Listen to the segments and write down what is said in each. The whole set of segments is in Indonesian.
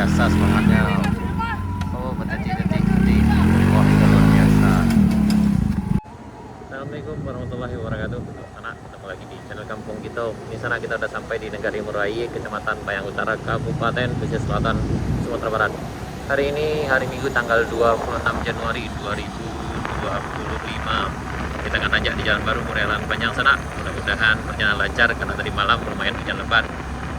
biasa semangatnya. Oh, berdetik-detik. Wah, itu luar biasa. Assalamualaikum warahmatullahi wabarakatuh. Anak, ketemu lagi di channel Kampung Kita. Di sana kita udah sampai di Negari Murai, Kecamatan Payang Utara, Kabupaten Pesisir Selatan, Sumatera Barat. Hari ini hari Minggu tanggal 26 Januari 2025. Kita akan nanjak di Jalan Baru Murelan Panjang sana. Mudah-mudahan perjalanan lancar karena tadi malam lumayan hujan lebat.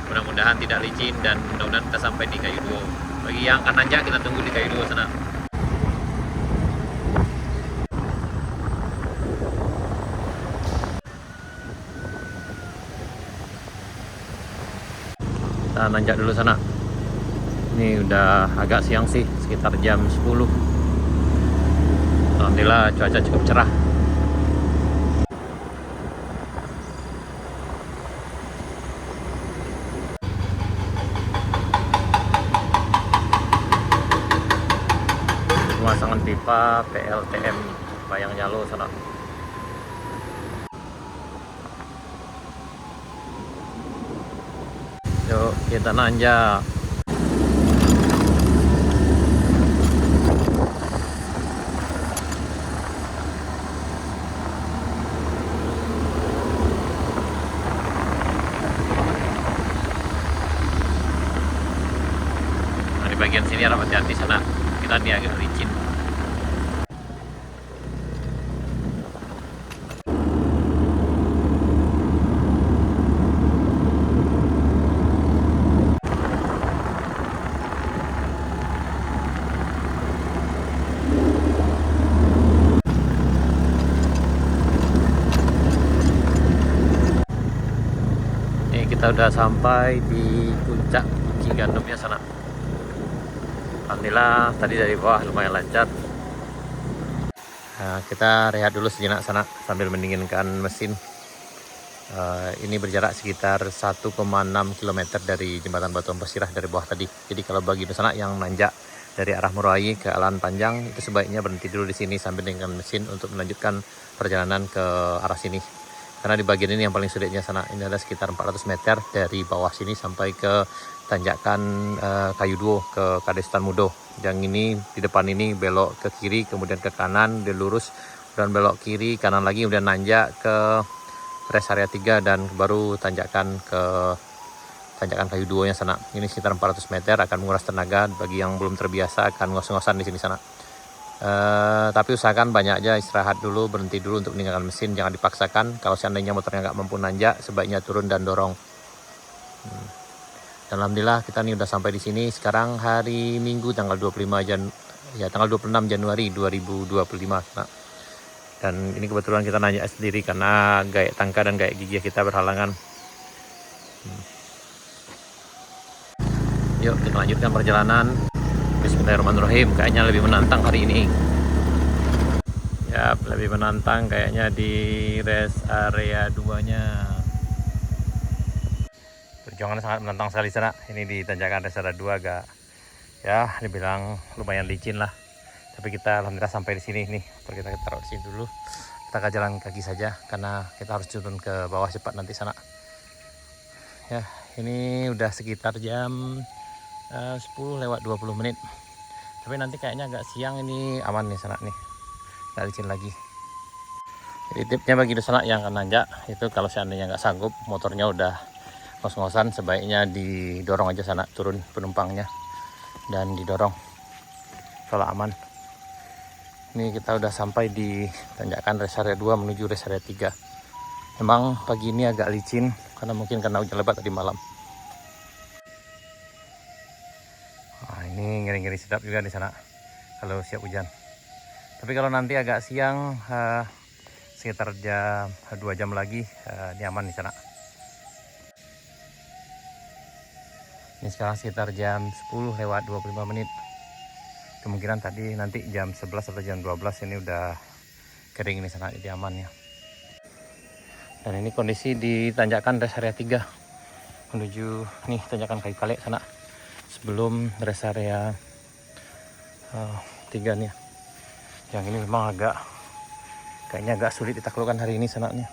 Mudah-mudahan tidak licin dan mudah-mudahan kita sampai di Kayu Duo. Bagi yang akan nanjak, kita tunggu di Kayu Duo sana. Kita nanjak dulu sana. Ini udah agak siang sih, sekitar jam 10. Alhamdulillah cuaca cukup cerah. Pemasangan pipa PLTM Bayang Jalo sana. Yuk kita nanjak. Nah, di bagian sini harap hati-hati sana. Kita ini agak licin. Kita udah sampai di puncak Cigandomnya sana. Alhamdulillah tadi dari bawah lumayan lancar. Nah, kita rehat dulu sejenak sana sambil mendinginkan mesin. Ini berjarak sekitar 1,6 km dari jembatan Batuan Persirah dari bawah tadi. Jadi kalau bagi sana yang nanjak dari arah Murai ke Alan Panjang, itu sebaiknya berhenti dulu di sini sambil dengan mesin untuk melanjutkan perjalanan ke arah sini. Karena di bagian ini yang paling sulitnya sana. Ini ada sekitar 400 meter dari bawah sini sampai ke tanjakan Kayu Duo ke Kadestan Mudo. Yang ini di depan ini belok ke kiri, kemudian ke kanan, dia lurus dan belok kiri, kanan lagi, kemudian nanjak ke rest area 3 dan baru tanjakan ke tanjakan Kayu Duo nya sana. Ini sekitar 400 meter, akan menguras tenaga. Bagi yang belum terbiasa akan ngos-ngosan di sini sana. Tapi usahakan banyak aja istirahat dulu, berhenti dulu untuk meninggalkan mesin, jangan dipaksakan. Kalau seandainya motornya nggak mampu nanjak, sebaiknya turun dan dorong. Dan alhamdulillah kita nih udah sampai di sini. Sekarang hari Minggu tanggal 26 Januari 2025. Nah, dan ini kebetulan kita nanjak sendiri karena gayak tangka dan gayak gigi kita berhalangan. Yuk kita lanjutkan perjalanan. Bismillahirrahmanirrahim. Kayaknya lebih menantang hari ini. Ya, lebih menantang kayaknya di rest area 2-nya. Perjuangannya sangat menantang sekali sana. Ini di tanjakan rest area 2 agak ya dibilang lumayan licin lah. Tapi kita alhamdulillah sampai di sini nih. Kita taruh di sini dulu. Kita akan jalan kaki saja karena kita harus turun ke bawah cepat nanti sana. Ya, ini udah sekitar jam 10:20. Tapi nanti kayaknya agak siang, ini aman nih sana nih, nggak licin lagi. Jadi tipnya bagi sana yang akan nanjak itu, kalau seandainya nggak sanggup, motornya udah ngos-ngosan, sebaiknya didorong aja sana, turun penumpangnya dan didorong kalau aman. Ini kita udah sampai di tanjakan rest area 2 menuju rest area 3. Memang pagi ini agak licin karena mungkin karena hujan lebat tadi malam. Ini ngeri-ngeri sedap juga di sana kalau siap hujan. Tapi kalau nanti agak siang, sekitar jam 2 jam lagi, ini aman di sana. Ini sekarang sekitar jam 10:25. Kemungkinan tadi nanti jam 11 atau jam 12 ini udah kering di sana, jadi aman ya. Dan ini kondisi di tanjakan rest area 3 menuju nih tanjakan Kayu Kale sana. Sebelum rest area 3 nih. Yang ini memang kayaknya agak sulit ditaklukkan hari ini sananya.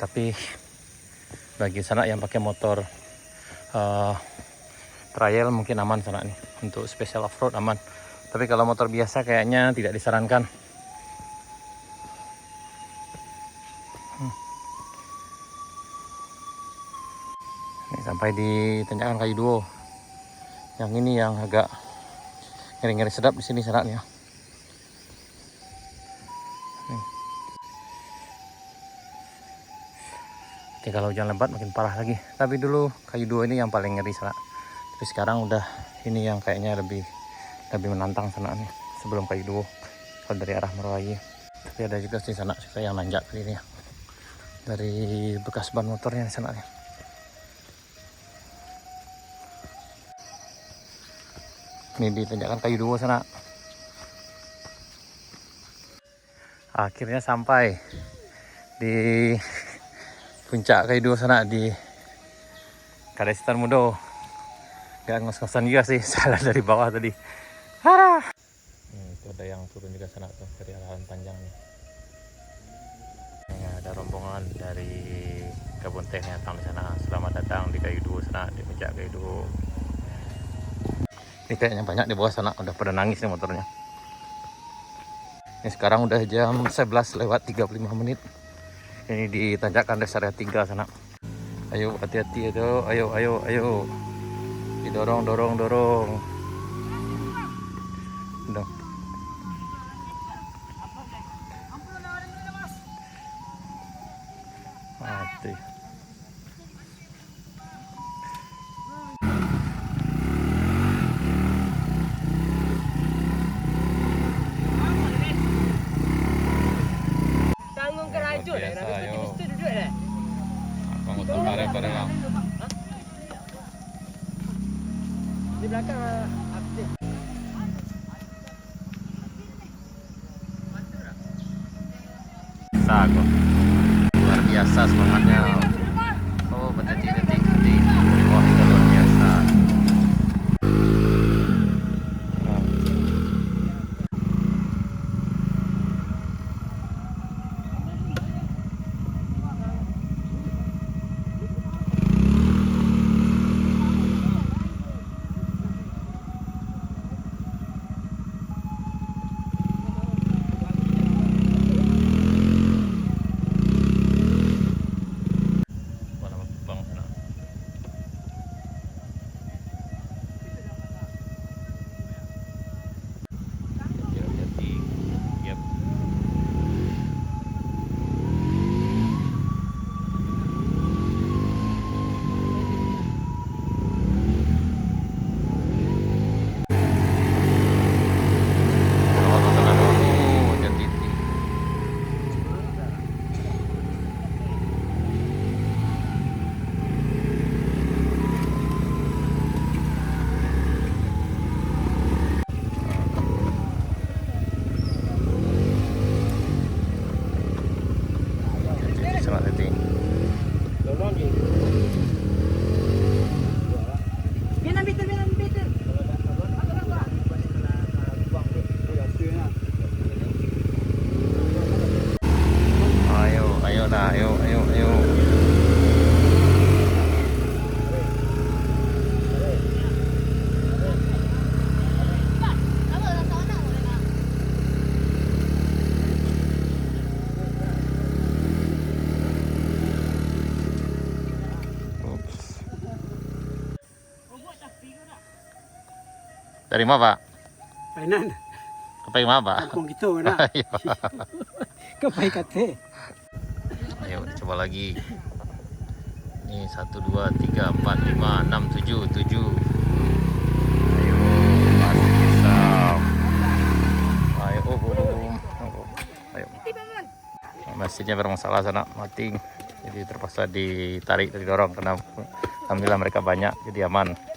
Tapi bagi sanak yang pakai motor trial mungkin aman sana nih, untuk special off-road aman. Tapi kalau motor biasa kayaknya tidak disarankan. Ini sampai di tanjakan Kayu Duo. Yang ini yang agak ngeri-ngeri sedap di sini sanaknya. Nanti kalau hujan lebat makin parah lagi. Tapi dulu Kayu Duo ini yang paling ngeri sana. Tapi sekarang udah ini yang kayaknya lebih menantang sana nih, sebelum Kayu Duo kalau dari arah Merwayi. Tapi ada juga sih sana yang nanjak kali ini ya, dari bekas ban motornya di sana nih. Ini di tanjakan Kayu Duo sana. Akhirnya sampai di puncak Kayu Duo sana, di Kadestan Mudo. Gak ngos-ngosan juga sih, salah dari bawah tadi. Itu ada yang turun juga sana tuh, dari arahan panjang nih. Ini ada rombongan dari kebun teh yang datang di sana. Selamat datang di Kayu Duo sana, di puncak Kayu Duo. Ini kayaknya banyak di bawah sana, udah pada nangis nih motornya. Ini sekarang udah jam 11:35. Ini di tanjakan Res Area 3 sana. Ayo hati-hati itu, ayo. Didorong. Udah. Mati. Tanggung kerajut Biasa, ayo. mesti duduk dah. Abang motor bareng-bareng. Di belakang aktif. Sago. Luar biasa semangatnya. Oh, berdetik-detik. Wah, itu luar biasa. Ayo. Dari mana, Pak? Painan. Kepai mana, Pak? Kampung gitu nak. Kepai kate. Ayo coba lagi. Ini 1, 2, 3, 4, 5, 6, 7. Ayo, masih bisa. Ayo, ayo. Masjidnya bermasalah sana, mati. Jadi terpaksa ditarik, didorong karena alhamdulillah mereka banyak, jadi aman.